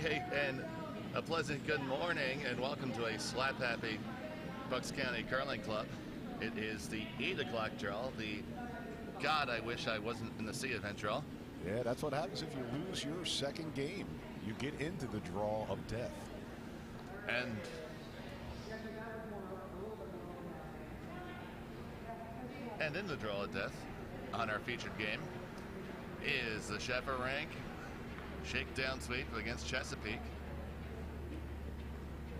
Okay, and a pleasant good morning, and welcome to a slap-happy Bucks County Curling Club. It is the 8 o'clock draw, the God, I wish I wasn't in the sea event draw. Yeah, that's what happens if you lose your second game. You get into the draw of death. And in the draw of death, on our featured game, is the Sheffer rank shakedown sweep against Chesapeake.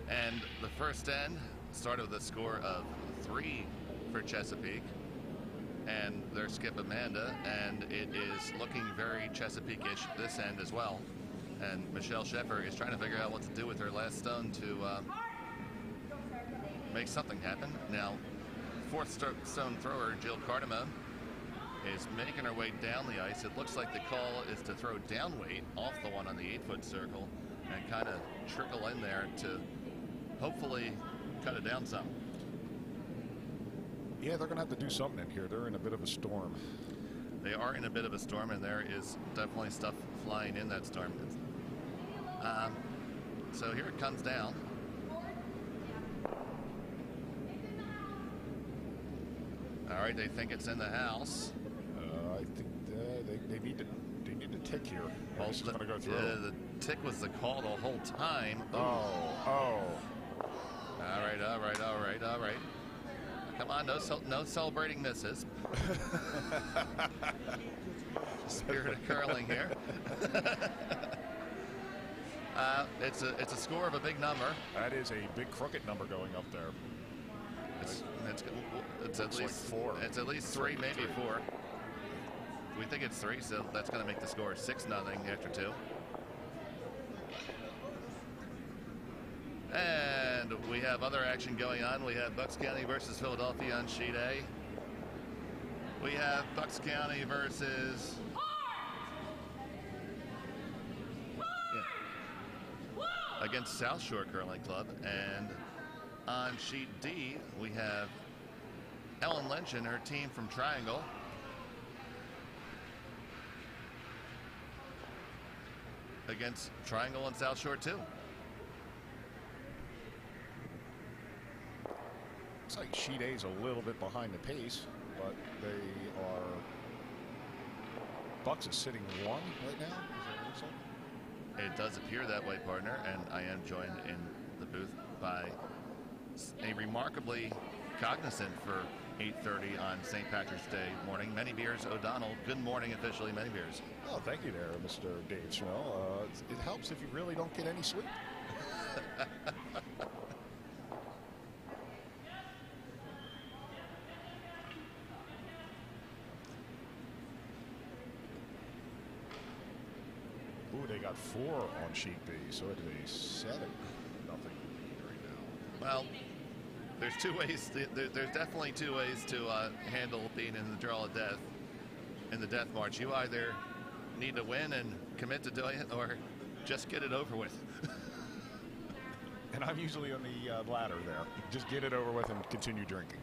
And the first end started with a score of 3 for Chesapeake and their skip Amanda, and it is looking very Chesapeake-ish this end as well. And Michelle Sheffer is trying to figure out what to do with her last stone to make something happen. Now, fourth stone thrower Jill Cardamone is making her way down the ice. It looks like the call is to throw down weight off the one on the 8-foot circle and kind of trickle in there to hopefully cut it down some. Yeah, they're going to have to do something in here. They're in a bit of a storm. They are in a bit of a storm, and there is definitely stuff flying in that storm. So here it comes down. All right, they think it's in the house. I think they need to tick here. Well, this is going to go through. The tick was the call the whole time. Oh. All right. Come on, no celebrating misses. Spirit of curling here. It's a score of a big number. That is a big crooked number going up there. It's at least like 4. It's at least 3, maybe 4. We think it's 3, so that's going to make the score 6-0 after 2. And we have other action going on. We have Bucks County versus Philadelphia on sheet A. We have Bucks County versus against South Shore Curling Club. And on sheet D, we have Ellen Lynch and her team from Triangle against Triangle and South Shore too. Looks like sheet A is a little bit behind the pace, but they are. Bucks is sitting 1 right now. Is that what it looks like? It does appear that way, partner, and I am joined in the booth by a remarkably cognizant for 8:30 on St. Patrick's Day morning, Many Beers O'Donnell. Good morning, officially, Many Beers. Oh, thank you there, Mr. Dave Snell. It helps if you really don't get any sleep. Ooh, they got 4 on sheet B, so it is a 7-0 lead right now. Well, there's 2 ways. There's definitely 2 ways to handle being in the draw of death, in the death march. You either need to win and commit to doing it, or just get it over with. And I'm usually on the latter there. Just get it over with and continue drinking.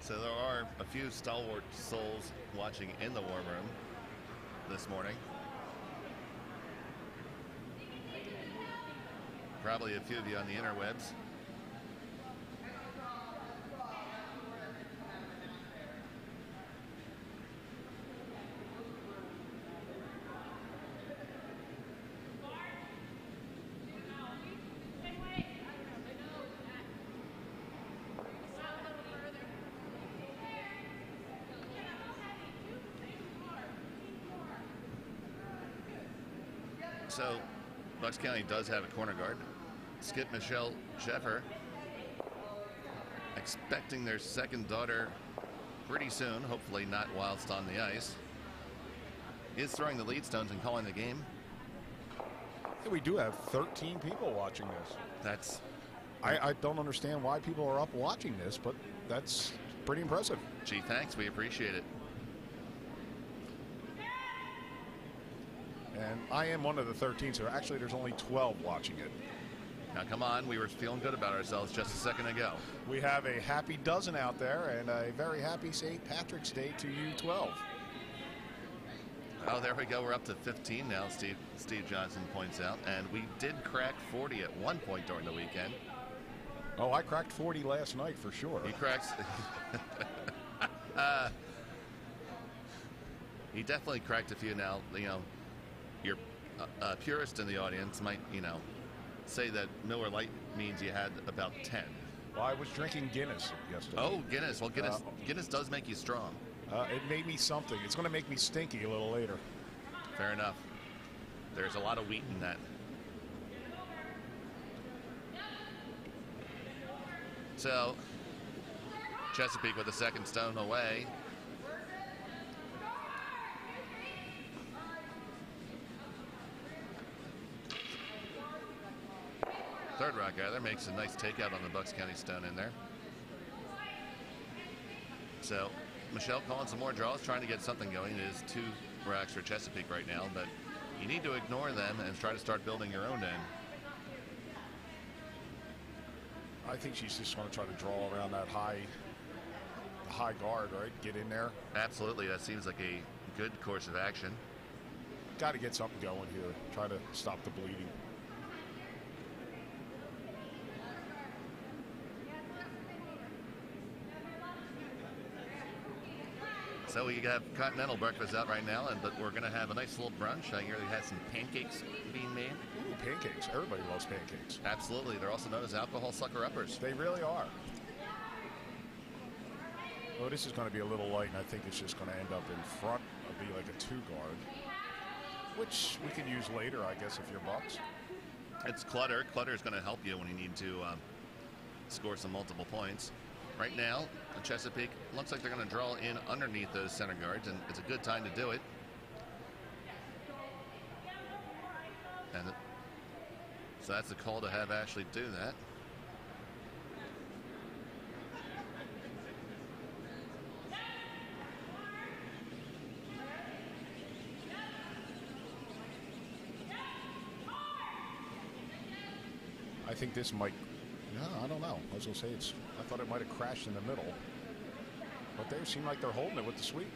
So there are a few stalwart souls watching in the warm room this morning. Probably a few of you on the interwebs. So Bucks County does have a corner guard. Skip Michelle Sheffer, expecting their second daughter pretty soon, hopefully not whilst on the ice, is throwing the lead stones and calling the game. Yeah, we do have 13 people watching this. That's... I don't understand why people are up watching this, but that's pretty impressive. Gee, thanks. We appreciate it. And I am one of the 13, so actually there's only 12 watching it. Now, come on. We were feeling good about ourselves just a second ago. We have a happy dozen out there and a very happy St. Patrick's Day to you 12. Oh, there we go. We're up to 15 now, Steve Johnson points out. And we did crack 40 at one point during the weekend. Oh, I cracked 40 last night for sure. He cracks. He definitely cracked a few now. You know, your purist in the audience might, you know, say that Miller Lite means you had about 10. Well, I was drinking Guinness yesterday. Oh, Guinness. Well, Guinness does make you strong. It made me something. It's going to make me stinky a little later. Fair enough. There's a lot of wheat in that. So, Chesapeake with the second stone away. Third rock gather makes a nice takeout on the Bucks County stone in there. So, Michelle calling some more draws, trying to get something going. It is 2 racks for Chesapeake right now, but you need to ignore them and try to start building your own end. I think she's just going to try to draw around that high guard, right? Get in there. Absolutely. That seems like a good course of action. Got to get something going here. Try to stop the bleeding. So we have continental breakfast out right now, but we're going to have a nice little brunch. I hear they had some pancakes being made. Ooh, pancakes. Everybody loves pancakes. Absolutely. They're also known as alcohol sucker-uppers. They really are. Oh, this is going to be a little light, and I think it's just going to end up in front. It'll be like a 2 guard, which we can use later, I guess, if you're Bucks. It's clutter. Clutter is going to help you when you need to score some multiple points. Right now, Chesapeake looks like they're going to draw in underneath those center guards, and it's a good time to do it. And so that's the call to have Ashley do that. I think this might. No, I don't know. I was going to say I thought it might have crashed in the middle. But they seem like they're holding it with the sweep.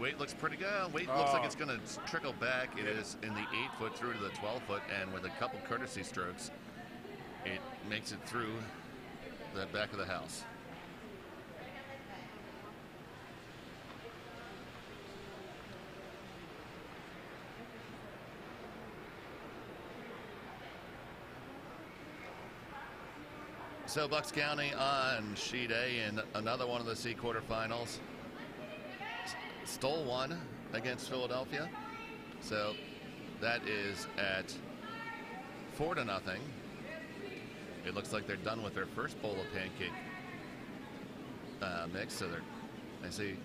Weight looks pretty good. Weight looks like it's going to trickle back. It is in the 8-foot through to the 12-foot, and with a couple courtesy strokes, it makes it through the back of the house. So Bucks County on sheet A in another one of the C quarterfinals. Stole one against Philadelphia. So that is at 4-0. It looks like they're done with their first bowl of pancake mix. So I see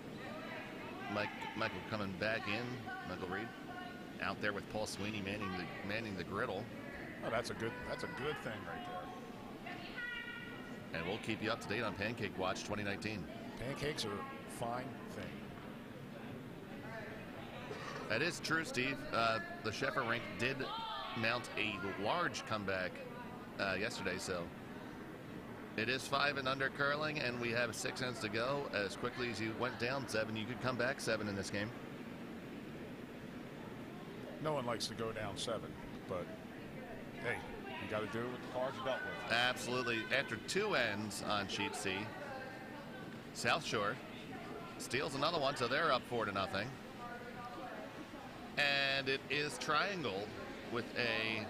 Michael coming back in, Michael Reed, out there with Paul Sweeney manning the griddle. Oh, that's a good thing right there. And we'll keep you up to date on Pancake Watch 2019. Pancakes are a fine thing. That is true, Steve. The Sheffer rink did mount a large comeback yesterday, so it is 5 and under curling, and we have 6 ends to go. As quickly as you went down 7, you could come back 7 in this game. No one likes to go down 7, but hey, you got to do it with the cards you dealt with. Absolutely. After 2 ends on sheet C, South Shore steals another one, so they're up 4-0. And it is Triangle with a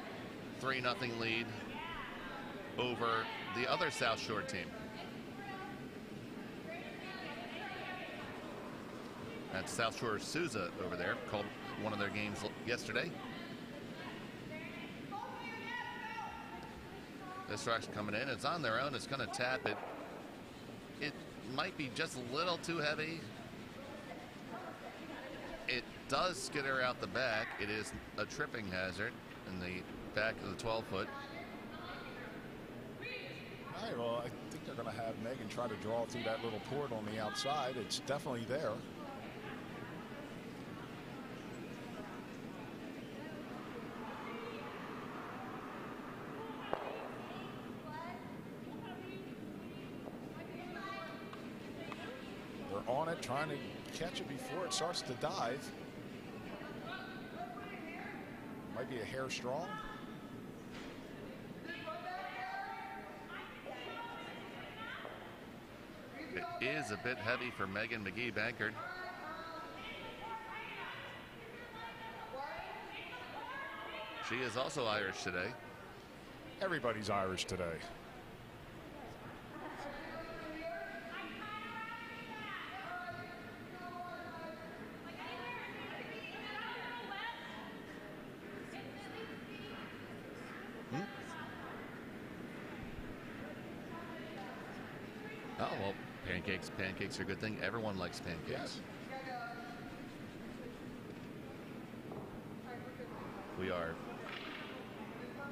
3-0 lead over the other South Shore team. That's South Shore Sousa over there, called one of their games yesterday. This rock's coming in. It's on their own. It's going to tap it. It might be just a little too heavy. It does skitter out the back. It is a tripping hazard in the back of the 12-foot. All right, well, I think they're going to have Megan try to draw through that little port on the outside. It's definitely there. on it, trying to catch it before it starts to dive. Might be a hair strong. It is a bit heavy for Megan McGee-Bankert. She is also Irish today. Everybody's Irish today. Oh, well, pancakes. Pancakes are a good thing. Everyone likes pancakes. Yes. We are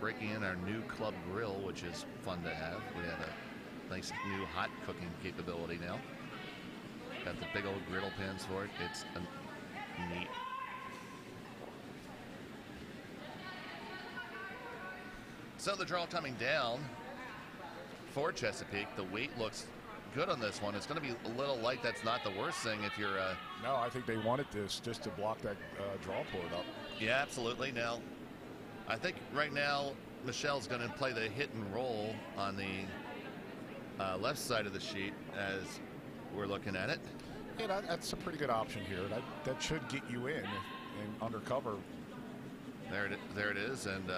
breaking in our new club grill, which is fun to have. We have a nice new hot cooking capability now. Got the big old griddle pans for it. It's neat. So the draw coming down for Chesapeake. The weight looks good on this one. It's going to be a little light. That's not the worst thing if you're... No, I think they wanted this just to block that draw port up. Yeah, absolutely. Now, I think right now Michelle's going to play the hit and roll on the left side of the sheet as we're looking at it. Yeah, that's a pretty good option here. That should get you in undercover. There it is, and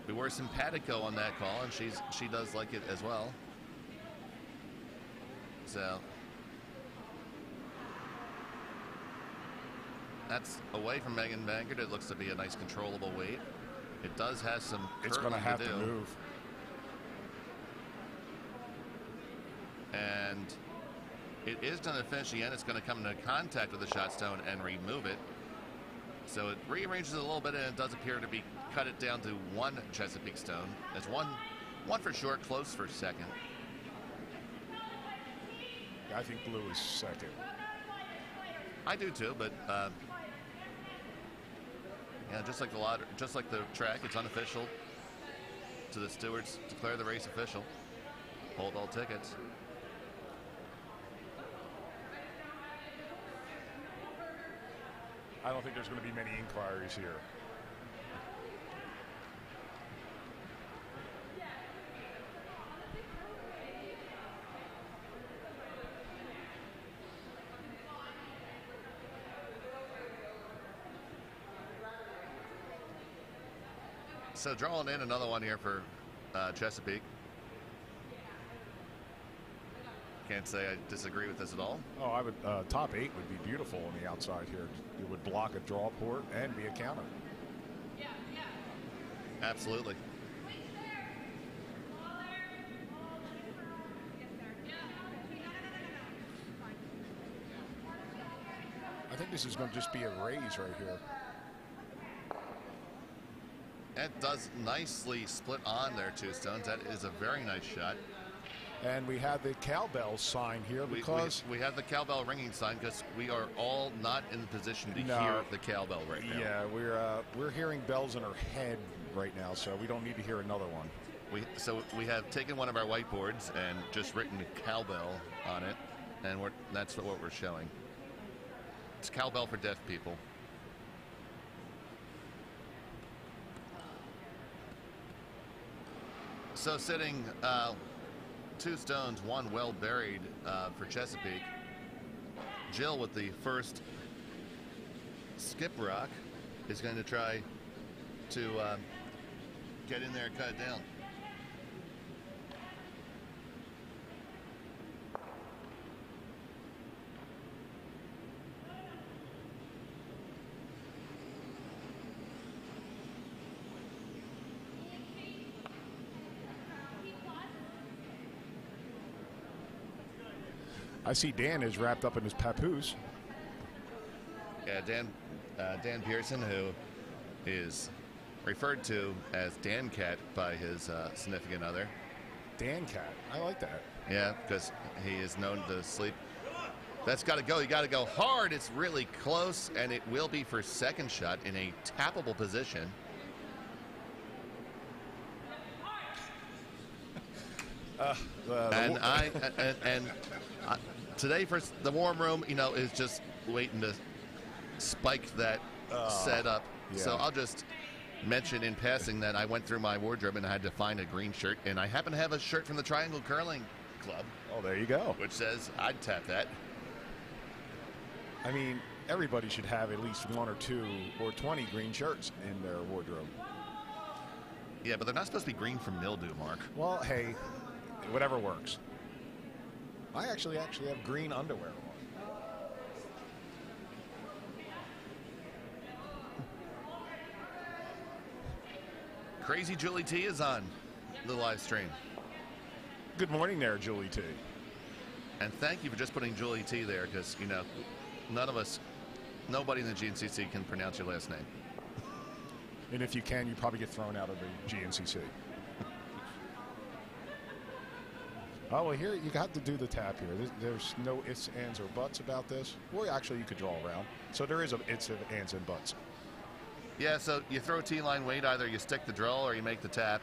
we were simpatico on that call, and she does like it as well. So that's away from Megan Bankert. It looks to be a nice controllable weight. It does have some It's going to have to move. And it is going to finish the end. It's going to come into contact with the shot stone and remove it. So it rearranges it a little bit, and it does appear to be cut it down to one Chesapeake stone. That's one for sure, close for second. I think blue is second. I do too, but yeah, just like the track, it's unofficial. To the stewards, declare the race official. Hold all tickets. I don't think there's going to be many inquiries here. So drawing in another one here for Chesapeake. Can't say I disagree with this at all. Oh, I would. Top 8 would be beautiful on the outside here. It would block a draw port and be a counter. Absolutely. I think this is going to just be a raise right here. That does nicely split on there, two stones. That is a very nice shot. And we have the cowbell sign here because we have the cowbell ringing sign because we are all not in the position to hear the cowbell right now. Yeah, we're hearing bells in our head right now, so we don't need to hear another one. So we have taken one of our whiteboards and just written cowbell on it, and that's what we're showing. It's cowbell for deaf people. So sitting two stones, one well buried for Chesapeake. Jill with the first skip rock is going to try to get in there and cut it down. I see Dan is wrapped up in his papoose. Yeah, Dan Pearson, who is referred to as Dan Cat by his significant other. Dan Cat, I like that. Yeah, because he is known to sleep. That's got to go. You got to go hard. It's really close, and it will be for second shot in a tappable position. today for the warm room, is just waiting to spike that setup. yeah. So I'll just mention in passing that I went through my wardrobe and I had to find a green shirt, and I happen to have a shirt from the Triangle Curling Club. Oh, there you go. Which says I'd tap that. I mean, everybody should have at least 1 or 2 or 20 green shirts in their wardrobe. Yeah, but they're not supposed to be green from mildew, Mark. Well, hey, whatever works. I actually have green underwear on. Crazy Julie T is on the live stream. Good morning there, Julie T. And thank you for just putting Julie T there, because, nobody in the GNCC can pronounce your last name. And if you can, you probably get thrown out of the GNCC. Oh, well, here you got to do the tap here. There's no ifs, ands, or buts about this. Well, actually, you could draw around. So there is a ifs, ands, and buts. Yeah, so you throw T-line weight, either you stick the drill or you make the tap.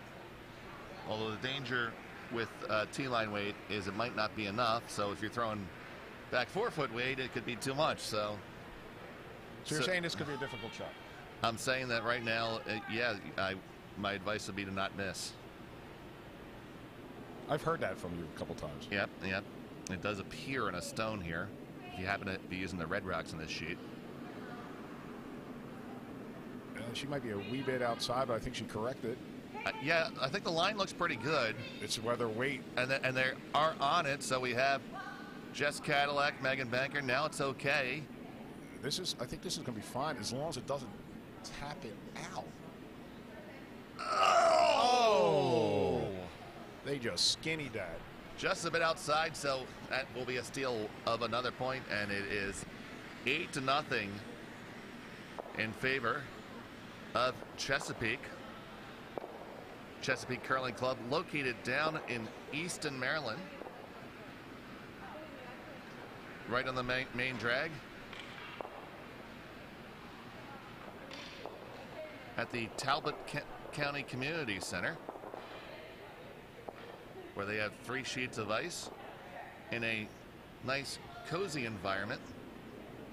Although the danger with T-line weight is it might not be enough. So if you're throwing back 4-foot weight, it could be too much. So you're saying this could be a difficult shot? I'm saying that right now, my advice would be to not miss. I've heard that from you a couple times. Yep. It does appear in a stone here, if you happen to be using the red rocks in this sheet. She might be a wee bit outside, but I think she corrected. Yeah, I think the line looks pretty good. It's whether weight. And they are on it, so we have Jess Cadillac, Megan Banker. Now it's okay. I think this is going to be fine as long as it doesn't tap it out. Oh! They just skinnied that. Just a bit outside, so that will be a steal of another point, and it is 8-0 in favor of Chesapeake. Chesapeake Curling Club, located down in Easton, Maryland, right on the main drag at the Talbot County Community Center, where they have 3 sheets of ice in a nice, cozy environment.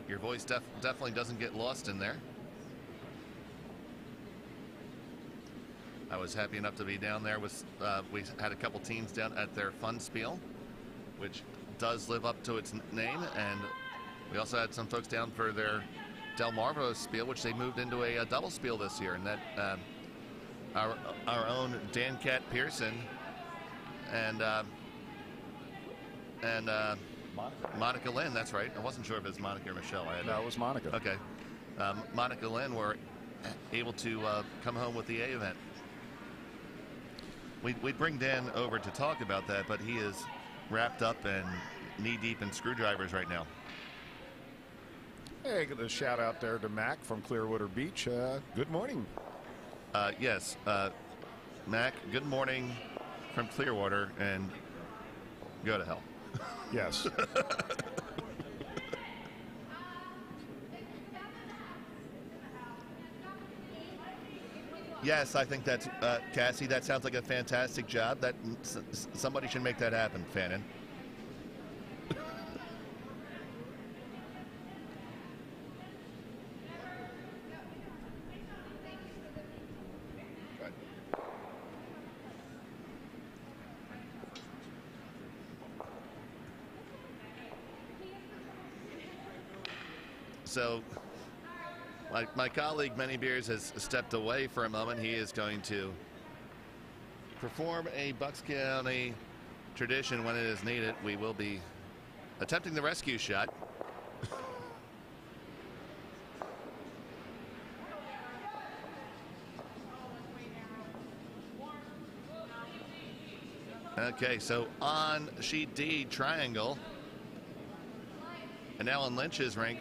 Your voice definitely doesn't get lost in there. I was happy enough to be down there with, we had a couple teams down at their Fun Spiel, which does live up to its name, and we also had some folks down for their Delmarva Spiel, which they moved into a double spiel this year, and that our own Dan Cat Pearson and Monica Lynn, that's right. I wasn't sure if it was Monica or Michelle. No, it was Monica. Okay. Monica Lynn were able to come home with the A event. We'd bring Dan over to talk about that, but he is wrapped up and knee-deep in screwdrivers right now. Hey, a shout out there to Mac from Clearwater Beach. Good morning. Yes, Mac, good morning from Clearwater, and go to hell. Yes. Yes, I think that's, Cassie, that sounds like a fantastic job. That somebody should make that happen, Fannin. So, my colleague, Many Beers, has stepped away for a moment. He is going to perform a Bucks County tradition when it is needed. We will be attempting the rescue shot. Okay, so on sheet D, triangle, and Alan Lynch's rink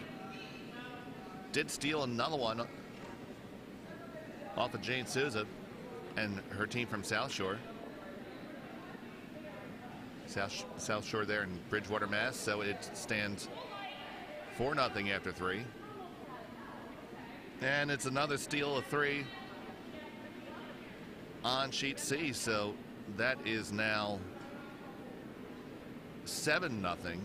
did steal another one off of Jane Souza and her team from South Shore. South Shore there in Bridgewater, Mass. So it stands 4-0 after 3. And it's another steal of 3 on sheet C. So that is now 7-0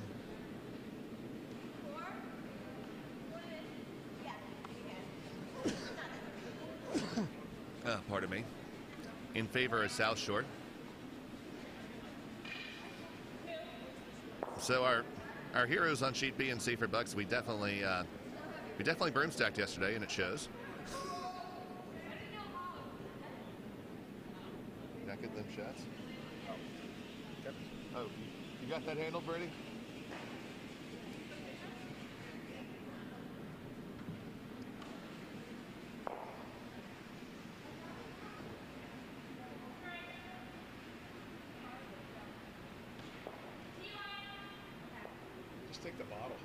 pardon me, in favor of South Shore. So our heroes on sheet B and C for Bucks, we definitely broomstacked yesterday, and it shows. Not get them shots. Oh, you got that handled, Brady? Take the bottle.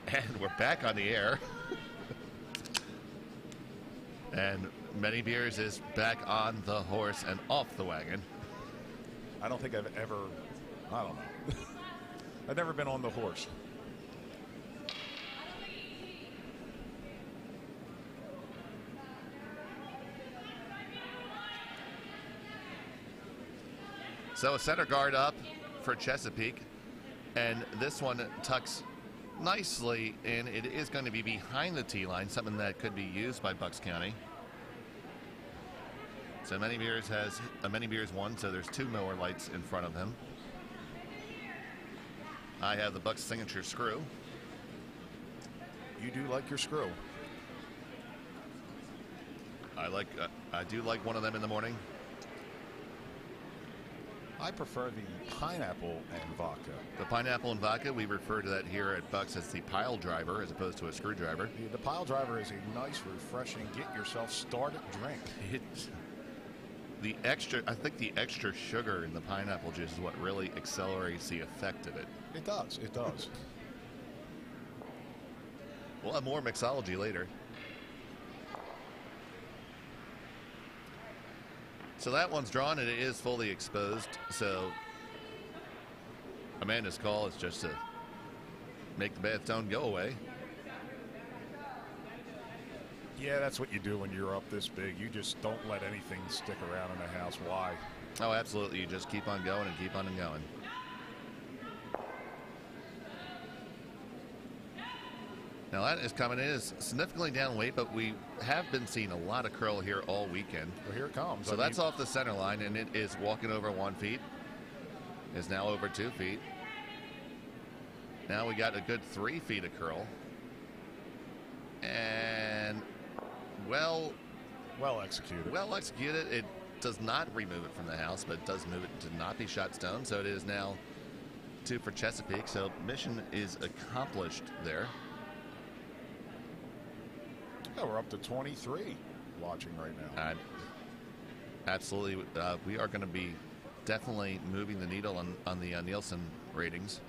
And we're back on the air. And Many Beers is back on the horse and off the wagon. I don't think I've ever, I don't know. I've never been on the horse. So a center guard up for Chesapeake, and this one tucks nicely in. It is going to be behind the tee line, something that could be used by Bucks County. So Many Beers has a Many Beers 1, so there's 2 Miller Lites in front of him. I have the Bucks signature screw. You do like your screw. I do like one of them in the morning. I prefer the pineapple and vodka. The pineapple and vodka, we refer to that here at Bucks as the pile driver as opposed to a screwdriver. The pile driver is a nice, refreshing, get yourself started drink. I think the extra sugar in the pineapple juice is what really accelerates the effect of it. It does. It does. We'll have more mixology later. So that one's drawn and it is fully exposed. So Amanda's call is just to make the bad stone go away. Yeah, that's what you do when you're up this big. You just don't let anything stick around in the house. Why? Oh, absolutely. You just keep on going and keep on going. Now that is coming in is significantly down weight, but we have been seeing a lot of curl here all weekend. Well, here it comes. So that's off the center line, and it is walking over 1 feet. Is now over 2 feet. Now we got a good 3 feet of curl. And well executed. Well executed. It does not remove it from the house, but it does move it to not be shot stone. So it is now 2 for Chesapeake. So mission is accomplished there. Yeah, we're up to 23 watching right now. Absolutely. We are going to be definitely moving the needle on the Nielsen ratings.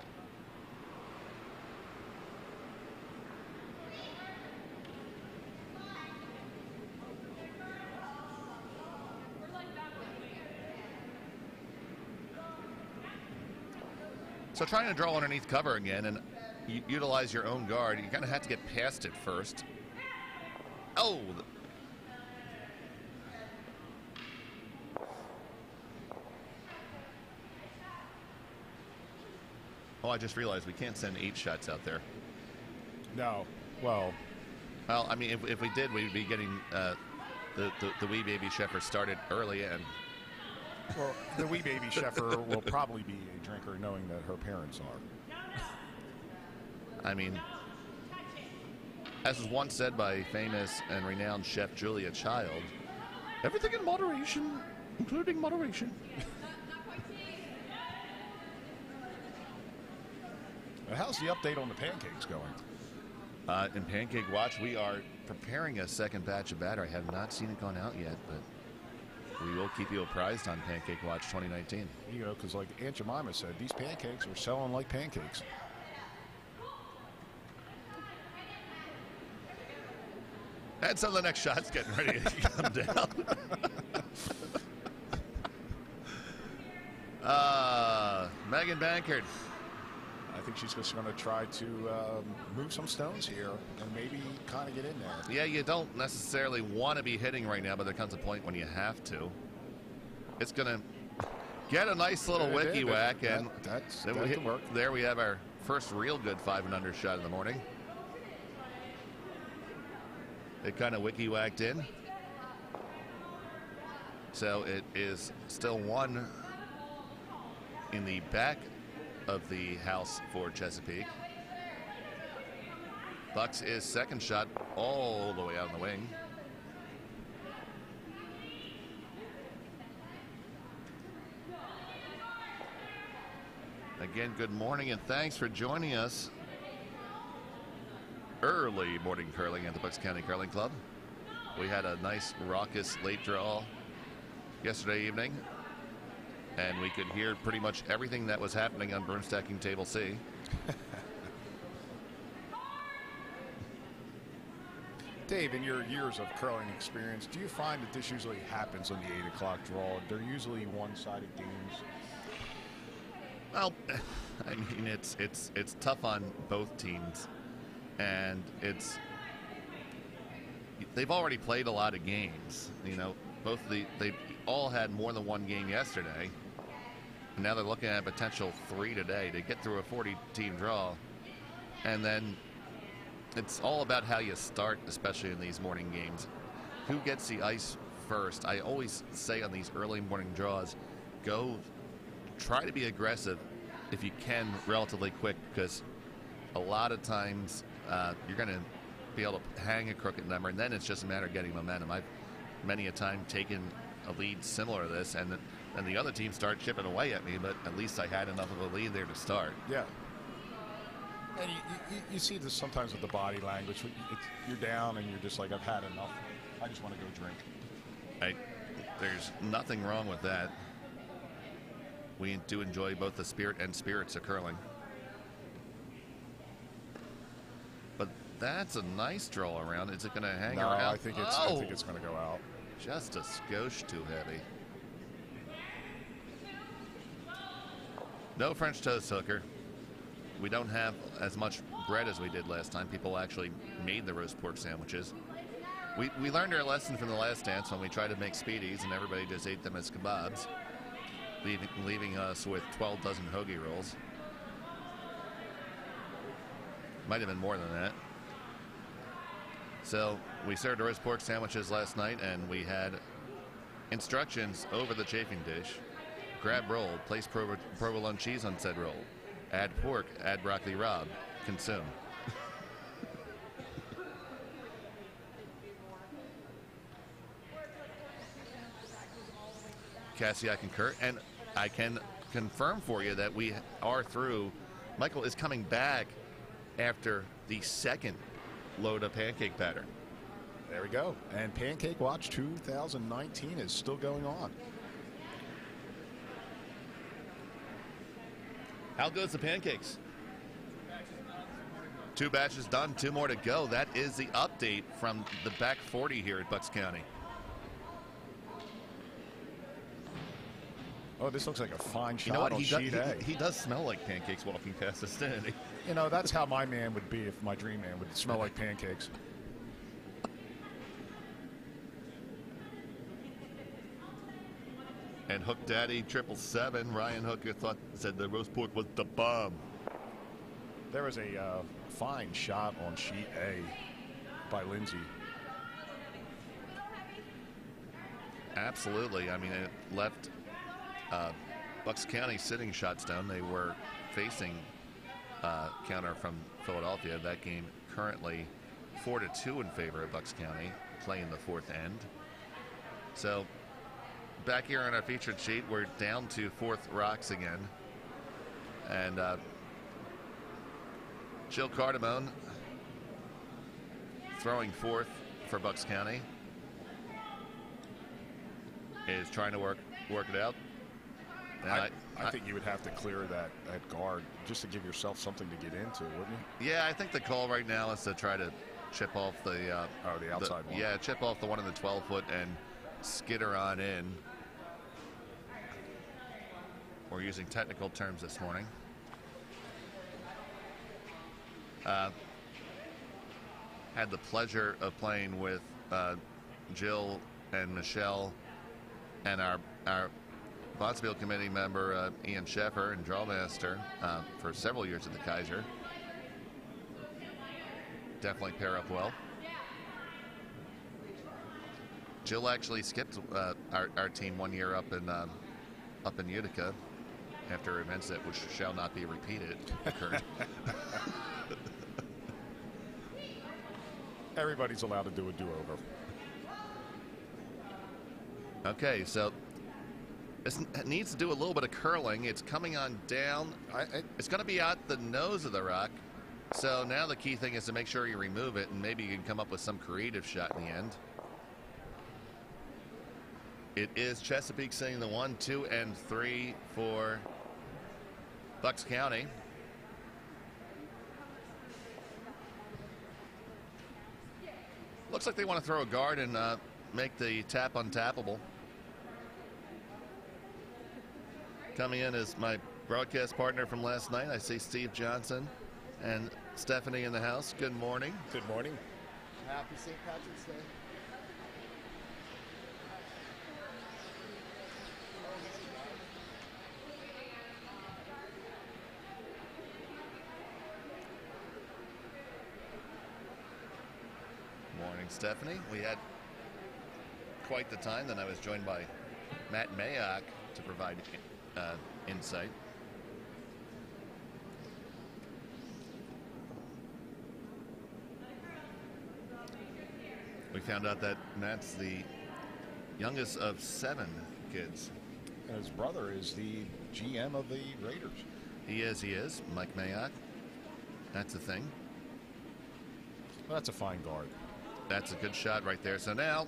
So trying to draw underneath cover again and utilize your own guard, you're going to have to get past it first. Oh! Oh, I just realized we can't send 8 shots out there. No. Well, I mean, if we did, we'd be getting the wee baby Sheffer started early and... Well, the wee baby Sheffer will probably be a drinker knowing that her parents are. I mean, as was once said by famous and renowned chef Julia Child, everything in moderation, including moderation. How's the update on the pancakes going? In Pancake Watch, we are preparing a second batch of batter. I have not seen it gone out yet, but we will keep you apprised on Pancake Watch 2019. You know, because like Aunt Jemima said, these pancakes are selling like pancakes. And so the next shot's getting ready to come down. Megan Bankard. I think she's just going to try to move some stones here and maybe kind of get in there. Yeah, you don't necessarily want to be hitting right now, but there comes a point when you have to. It's going to get a nice little wicky whack, and that's work. There we have our first real good 5 and under shot of the morning. It kind of wiki-whacked in. So it is still one in the back of the house for Chesapeake. Bucks is second shot all the way out in the wing. Again, good morning and thanks for joining us. Early morning curling at the Bucks County Curling Club. We had a nice raucous late draw yesterday evening, and we could hear pretty much everything that was happening on Berm Stacking Table C. Dave, in your years of curling experience, do you find that this usually happens on the 8 o'clock draw? They're usually one-sided games. Well, I mean, it's tough on both teams, and they've already played a lot of games. You know, they all had more than one game yesterday, and now they're looking at a potential 3 today to get through a 40-team draw, and then it's all about how you start, especially in these morning games. Who gets the ice first? I always say on these early morning draws, try to be aggressive if you can relatively quick, because a lot of times you're going to be able to hang a crooked number, and then it's just a matter of getting momentum. I've many a time taken a lead similar to this, and the other team started chipping away at me, but at least I had enough of a lead there to start. Yeah. And you see this sometimes with the body language. You're down and you're just like, I've had enough. I just want to go drink. There's nothing wrong with that. We do enjoy both the spirit and spirits of curling. But that's a nice draw around. Is it going to hang around? I think it's going to go out. Just a skosh too heavy. No French toast hooker. We don't have as much bread as we did last time. People actually made the roast pork sandwiches. We learned our lesson from the last dance when we tried to make speedies and everybody just ate them as kebabs, leaving us with 12 dozen hoagie rolls. Might have been more than that. So we served roast pork sandwiches last night, and we had instructions over the chafing dish. Grab roll, place provolone cheese on said roll. Add pork, add broccoli rabe, consume. Cassie, I concur, and I can confirm for you that we are through. Michael is coming back after the second load of pancake batter. There we go. And Pancake Watch 2019 is still going on. How goes the pancakes? 2 batches done, 2 more to go. That is the update from the back 40 here at Bucks County. Oh, this looks like a fine shot. You know what? On sheet A. He does smell like pancakes walking past us, doesn't he? You know, that's how my man would be if my dream man would smell like pancakes. And Hook Daddy 777, Ryan Hooker said the roast pork was the bomb. There was a fine shot on sheet A by Lindsay. Absolutely. I mean, it left Bucks County sitting shots down. They were facing counter from Philadelphia. That game currently 4-2 in favor of Bucks County, playing the 4th end. So back here on our featured sheet, we're down to 4th rocks again. And Jill Cardamone throwing 4th for Bucks County is trying to work it out. And I think you would have to clear that guard just to give yourself something to get into, wouldn't you? Yeah, I think the call right now is to try to chip off the outside one. Yeah, chip off the one in the 12-foot and skitter on in. We're using technical terms this morning. Had the pleasure of playing with Jill and Michelle and our Bonspiel committee member Ian Sheffer and Drawmaster for several years at the Kaiser. Definitely pair up well. Jill actually skipped our team 1 year up in Utica after events that which shall not be repeated occurred. Everybody's allowed to do a do-over. Okay, so it needs to do a little bit of curling. It's coming on down. It's going to be out the nose of the rock. So now the key thing is to make sure you remove it, and maybe you can come up with some creative shot in the end. It is Chesapeake saying the 1, 2, and 3 for Bucks County. Looks like they want to throw a guard and make the tap untappable. Coming in is my broadcast partner from last night. I see Steve Johnson and Stephanie in the house. Good morning. Good morning. Happy St. Patrick's Day. Morning, Stephanie. We had quite the time. Then I was joined by Matt Mayock to provide insight. We found out that Matt's the youngest of 7 kids. And his brother is the GM of the Raiders. He is. Mike Mayock. That's the thing. Well, that's a fine guard. That's a good shot right there. So now,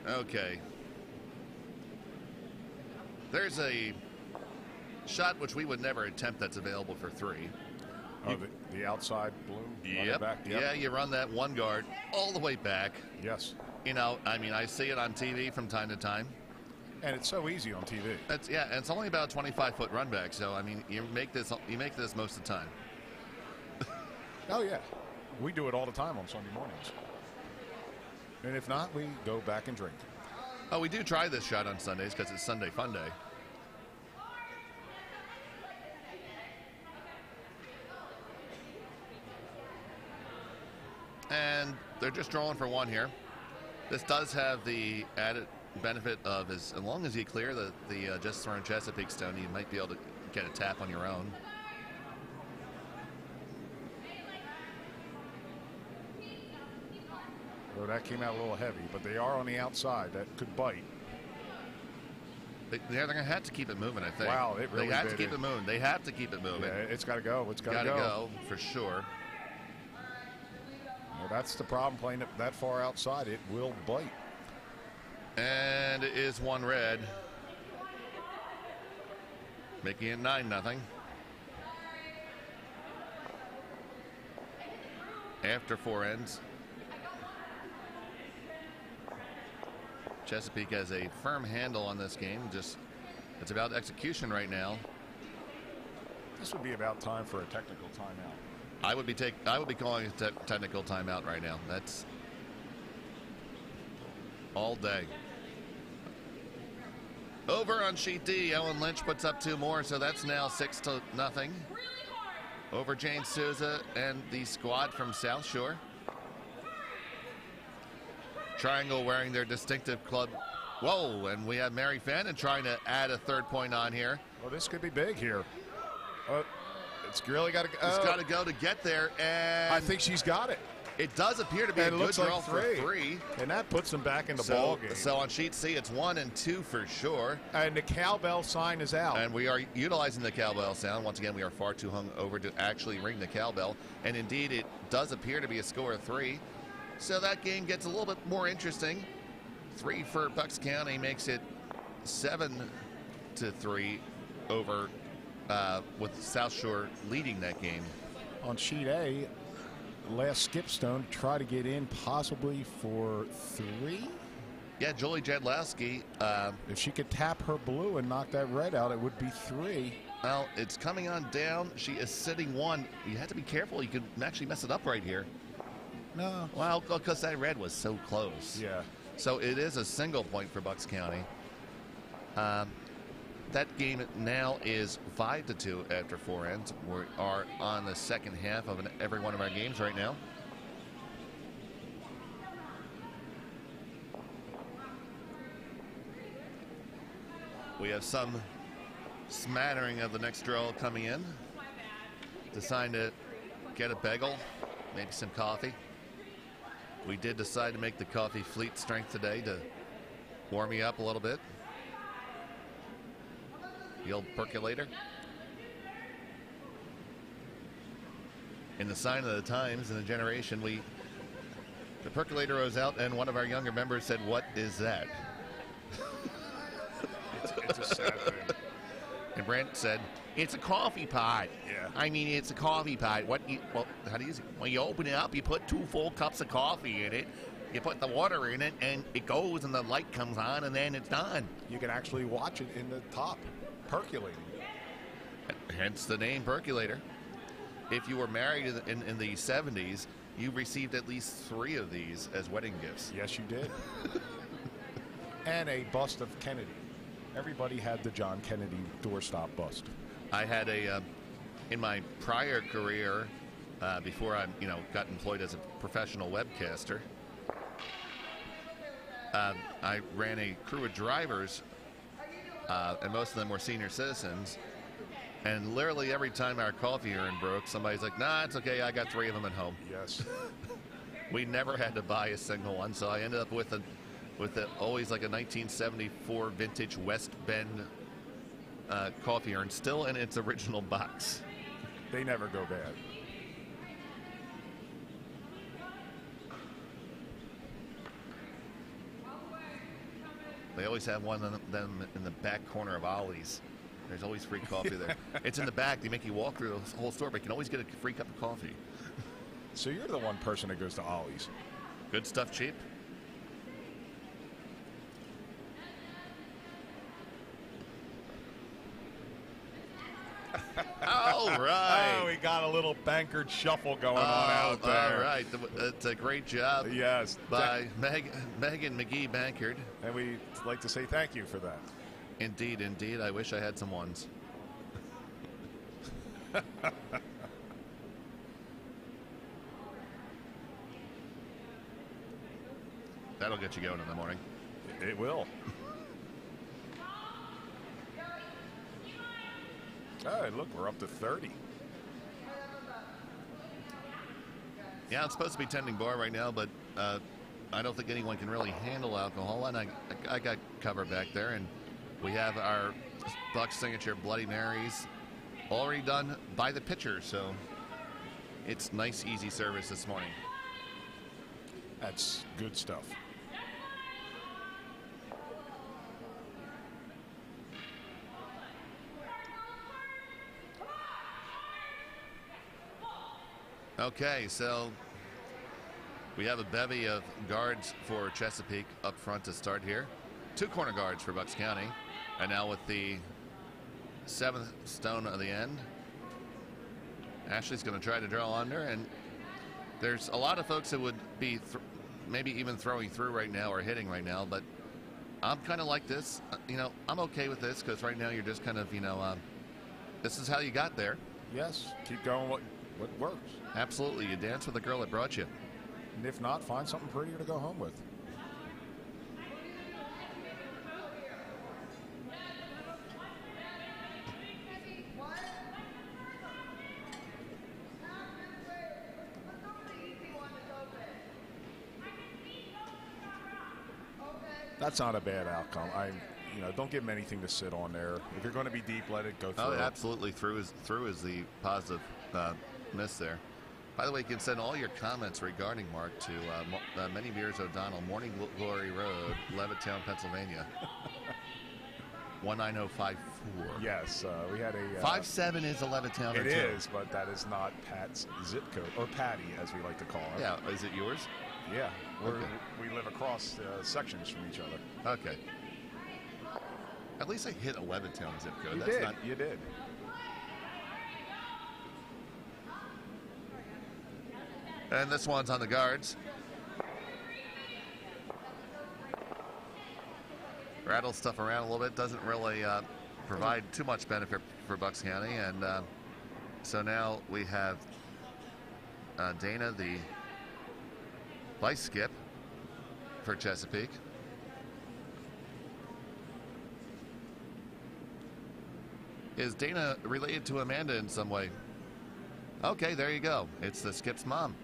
okay. There's a shot which we would never attempt that's available for 3. Oh, the outside bloom? Yep. Back? Yeah, you run that one guard all the way back. Yes. You know, I mean, I see it on TV from time to time. And it's so easy on TV. And it's only about a 25-foot run back. So, I mean, you make this most of the time. Oh, yeah. We do it all the time on Sunday mornings. And if not, we go back and drink. Oh, we do try this shot on Sundays because it's Sunday Fun Day. And they're just drawing for 1 here. This does have the added benefit of as long as you clear the just thrown Chesapeake stone, you might be able to get a tap on your own. Well, that came out a little heavy, but they are on the outside. That could bite. They're going to have to keep it moving, I think. Wow, it really They have to keep it moving. They have to keep it moving. Yeah, it's got to go. It's got to go for sure. Well, that's the problem playing it that far outside. It will bite. And it is 1 red. Making it 9-0. After 4 ends. Chesapeake has a firm handle on this game. Just it's about execution right now. This would be about time for a technical timeout. I would be calling a technical timeout right now. That's all day. Over on sheet D, Ellen Lynch puts up 2 more, so that's now 6-0 over Jane Souza and the squad from South Shore. Triangle wearing their distinctive club. Whoa, and we have Mary Fannin trying to add a 3rd point on here. Well, this could be big here. It's really got to go. It's got to go to get there, and I think she's got it. It does appear to be a good draw for 3. And that puts them back in the ball game. So on sheet C, it's 1 and 2 for sure. And the cowbell sign is out. And we are utilizing the cowbell sound. Once again, we are far too hung over to actually ring the cowbell. And indeed, it does appear to be a score of 3. So that game gets a little bit more interesting. 3 for Bucks County makes it 7-3 over with South Shore leading that game. On sheet A, last skipstone to try to get in possibly for 3. Yeah, Julie Jedlowski. If she could tap her blue and knock that red out, it would be 3. Well, it's coming on down. She is sitting 1. You have to be careful. You could actually mess it up right here. No. Well, because that red was so close. Yeah. So it is a single point for Bucks County. That game now is 5-2 after 4 ends. We are on the second half of every one of our games right now. We have some smattering of the next drill coming in. Deciding to get a bagel, maybe some coffee. We did decide to make the coffee fleet strength today to warm me up a little bit. The old percolator. In the sign of the times, in the generation, the percolator was out, and one of our younger members said, "What is that?" It's a sad thing. And Brent said, "It's a coffee pot." Yeah. I mean, it's a coffee pot. How do you use it? When you open it up, you put 2 full cups of coffee in it. You put the water in it, and it goes, and the light comes on, and then it's done. You can actually watch it in the top, percolating. Hence the name percolator. If you were married in the 70s, you received at least 3 of these as wedding gifts. Yes, you did. And a bust of Kennedy. Everybody had the John Kennedy doorstop bust. I had in my prior career, before I got employed as a professional webcaster, I ran a crew of drivers, and most of them were senior citizens. And literally every time our coffee urn broke, somebody's like, "Nah, it's okay. I got 3 of them at home." Yes. We never had to buy a single one, so I ended up with always like a 1974 vintage West Bend coffee urn, still in its original box. They never go bad. They always have one of them in the back corner of Ollie's. There's always free coffee there. It's in the back. They make you walk through the whole store, but you can always get a free cup of coffee. So you're the one person that goes to Ollie's. Good stuff, cheap. All right. Oh, we got a little bankered shuffle going on out there. All right. It's a great job. Yes. By Megan McGee Bankard. And we'd like to say thank you for that. Indeed, indeed. I wish I had some ones. That'll get you going in the morning. It will. Oh, look, we're up to 30. Yeah, it's supposed to be tending bar right now, but I don't think anyone can really handle alcohol, and I got covered back there, and we have our Buck's signature Bloody Marys already done by the pitcher, so it's nice, easy service this morning. That's good stuff. Okay, so we have a bevy of guards for Chesapeake up front to start here. 2 corner guards for Bucks County. And now with the 7th stone of the end, Ashley's going to try to draw under. And there's a lot of folks that would be maybe even throwing through right now or hitting right now. But I'm kind of like this. I'm okay with this because right now you're just kind of, this is how you got there. Yes, keep going what works. Absolutely. You dance with the girl that brought you. And if not, find something prettier to go home with. That's not a bad outcome. Don't give him anything to sit on there. If you're going to be deep, let it go through. Oh, absolutely. Through is the positive miss there. By the way, you can send all your comments regarding Mark to Many Beers O'Donnell, Morning Glory Road, Levittown, Pennsylvania. 19054. Yes, we had a 57 is a Levittown. It is, but that is not Pat's zip code, or Patty, as we like to call her. Yeah, is it yours? Yeah, Okay. We live across sections from each other. Okay. At least I hit a Levittown zip code. You did. And this one's on the guards. Rattle stuff around a little bit. Doesn't really provide too much benefit for Bucks County. And so now we have Dana, the vice skip for Chesapeake. Is Dana related to Amanda in some way? Okay, there you go. It's the Skip's mom.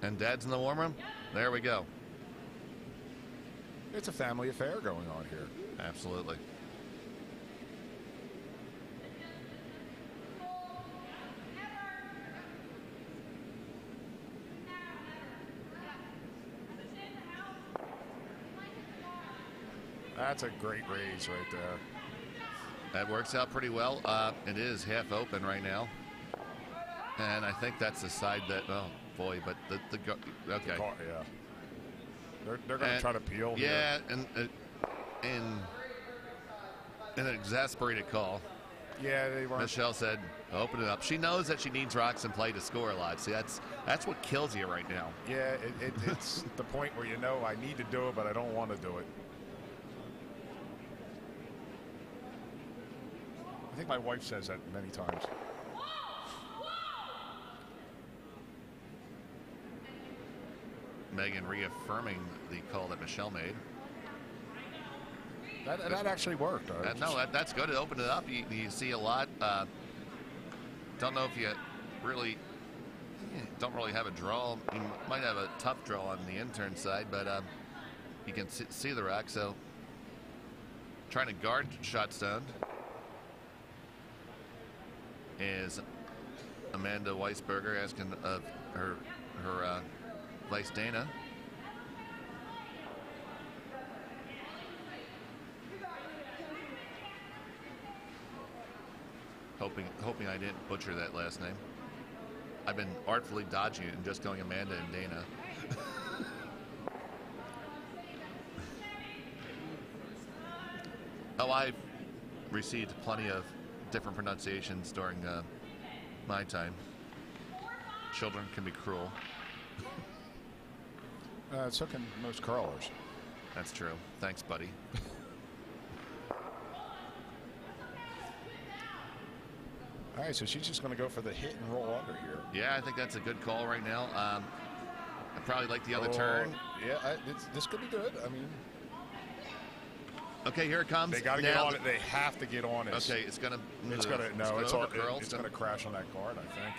And Dad's in the warm room? There we go. It's a family affair going on here. Absolutely. That's a great raise right there. That works out pretty well. It is half open right now. And I think that's the side that, oh boy, but okay. Yeah. They're going to try to peel. Yeah, here. And an exasperated call. Yeah, they were. Michelle said, open it up. She knows that she needs rocks and play to score a lot. See, that's what kills you right now. Yeah, it's the point where you know I need to do it, but I don't want to do it. I think my wife says that many times. Megan reaffirming the call that Michelle made. That actually worked. That's good. It opened it up. You see a lot. Don't know if you really don't really have a draw. You might have a tough draw on the intern side, but you can see the rack. So trying to guard shot stoned is Amanda Weisberger, asking of her vice Dana. Hoping I didn't butcher that last name. I've been artfully dodging it and just going Amanda and Dana. Oh, I've received plenty of different pronunciations during my time. Children can be cruel. So can most curlers. That's true. Thanks, buddy. All right, so she's just going to go for the hit and roll under here. Yeah, I think that's a good call right now. I probably like the other turn. Yeah, this could be good. I mean, okay, here it comes. They got to get on it. They have to get on it. Okay, it's gonna. It's gonna gonna crash on that guard, I think.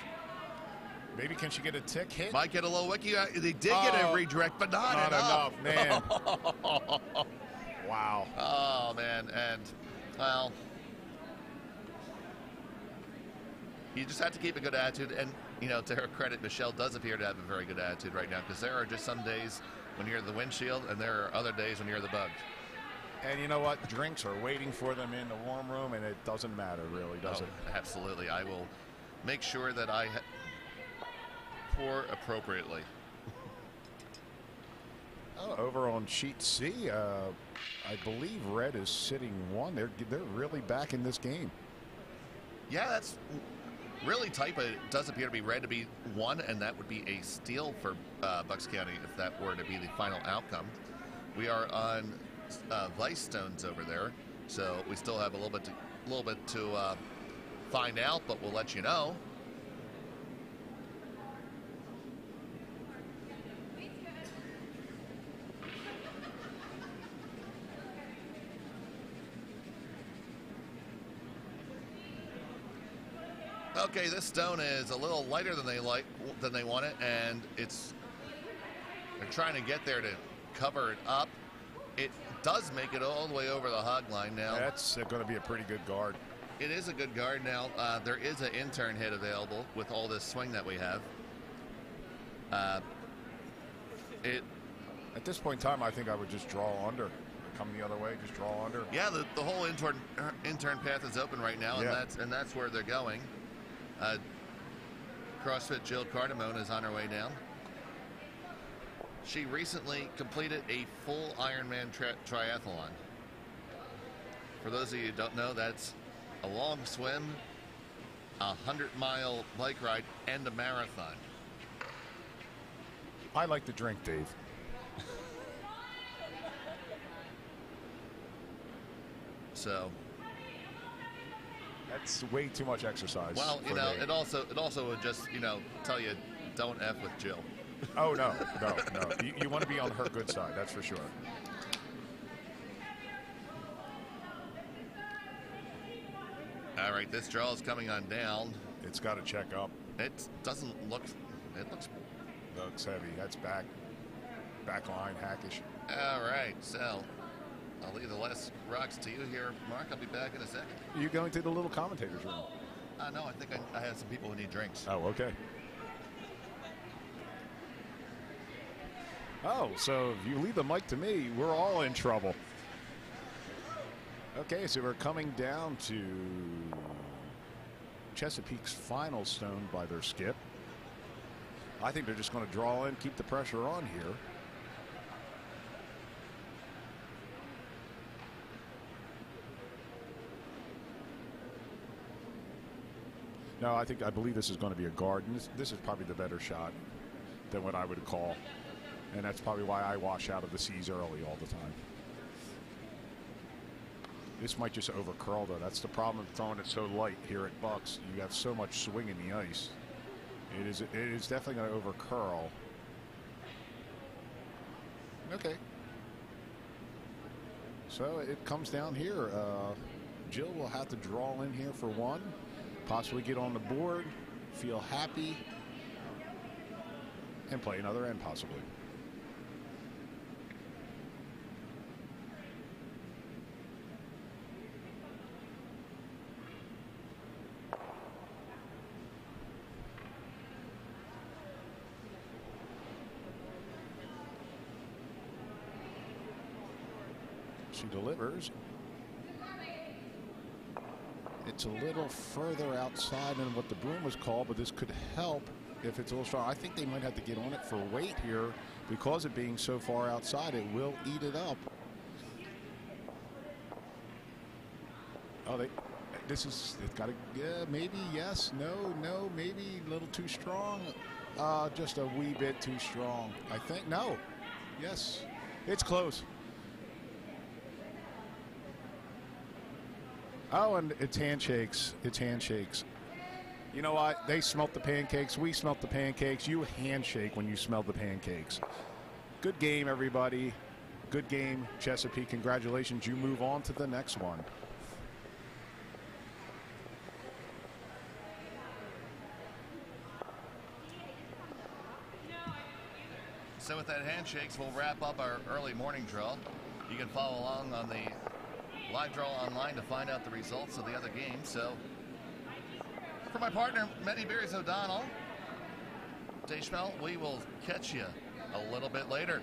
Maybe can she get a tick hit? Might get a little wiki. They did get a redirect, but not enough. Man. Wow. Oh man, and well, you just have to keep a good attitude. And you know, to her credit, Michelle does appear to have a very good attitude right now, because there are just some days when you're the windshield, and there are other days when you're the bug. And you know what? Drinks are waiting for them in the warm room, and it doesn't matter, really, does it? Absolutely. I will make sure that I pour appropriately. Over on sheet C, I believe red is sitting one. They're really back in this game. Yeah, that's really tight, but it does appear to be red to be one, and that would be a steal for Bucks County if that were to be the final outcome. We are on Vice Stones over there, so we still have a little bit to find out, but we'll let you know. Okay, this stone is a little lighter than they want it, and they're trying to get there to cover it up. It does make it all the way over the hog line now. That's going to be a pretty good guard. It is a good guard now. There is an intern hit available with all this swing that we have. At this point in time, I think I would just draw under. Come the other way, just draw under. Yeah, the whole intern path is open right now, yeah. and that's where they're going. CrossFit Jill Cardamone is on her way down. She recently completed a full Ironman triathlon. For those of you who don't know, that's a long swim, a 100-mile bike ride, and a marathon. I like to drink, Dave. So that's way too much exercise. Well, you know, it also would just, you know, tell you don't F with Jill. Oh no. You want to be on her good side, that's for sure. All right, this draw is coming on down. It's got to check up. It doesn't look. It Looks heavy. That's back line hackish. all right. So I'll leave the last rocks to you here, Mark. I'll be back in a second. You going to the little commentators room? No, I think I have some people who need drinks. Oh, okay. Oh, so if you leave the mic to me, we're all in trouble. Okay, so we're coming down to Chesapeake's final stone by their skip. I think they're just going to draw in, keep the pressure on here. No, I believe this is going to be a guard. And this is probably the better shot than what I would call. And that's probably why I wash out of the seas early all the time. This might just over curl though. That's the problem of throwing it so light here at Bucks. You have so much swing in the ice. It is definitely going to over curl. Okay. So it comes down here. Jill will have to draw in here for one. Possibly get on the board. Feel happy. And play another end possibly. She delivers. It's a little further outside than what the broom was called, but this could help if it's a little strong. I think they might have to get on it for weight here because it being so far outside. It will eat it up. Oh, it's got to, yeah, maybe, yes, no, maybe a little too strong. Just a wee bit too strong. I think, no, yes, it's close. Oh, and it's handshakes. It's handshakes. You know what? They smelt the pancakes. We smelt the pancakes. You handshake when you smell the pancakes. Good game, everybody. Good game, Chesapeake. Congratulations. You move on to the next one. So with that handshakes, we'll wrap up our early morning draw. You can follow along on the live draw online to find out the results of the other games. So for my partner, Many Beers O'Donnell, Dave Schmel, we will catch you a little bit later.